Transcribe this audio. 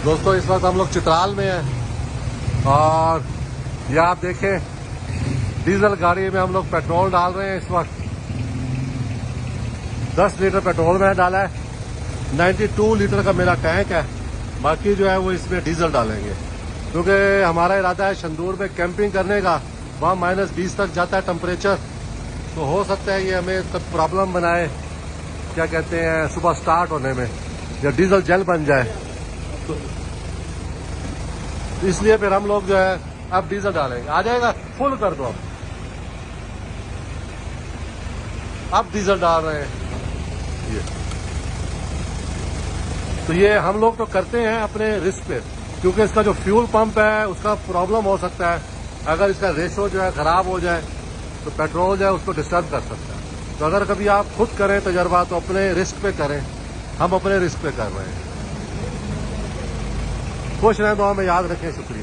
दोस्तों इस वक्त हम लोग चित्राल में हैं और ये आप देखें डीजल गाड़ी में हम लोग पेट्रोल डाल रहे हैं। इस वक्त 10 लीटर पेट्रोल मैंने डाला है। 92 लीटर का मेरा टैंक है, बाकी जो है वो इसमें डीजल डालेंगे क्योंकि हमारा इरादा है शंदूर में कैंपिंग करने का। वहाँ -20 तक जाता है टेम्परेचर, तो हो सकता है ये हमें तब प्रॉब्लम बनाए, क्या कहते हैं, सुबह स्टार्ट होने में या डीजल जेल बन जाए। तो इसलिए फिर हम लोग जो है अब डीजल डालेंगे। आ जाएगा, फुल कर दो। अब डीजल डाल रहे हैं ये। तो ये हम लोग तो करते हैं अपने रिस्क पे, क्योंकि इसका जो फ्यूल पंप है उसका प्रॉब्लम हो सकता है। अगर इसका रेशो जो है खराब हो जाए तो पेट्रोल जो है उसको डिस्टर्ब कर सकता है। तो अगर कभी आप खुद करें तजर्बा तो अपने रिस्क पे करें। हम अपने रिस्क पे कर रहे हैं। खुश रहें, दुआ में याद रखें। शुक्रिया।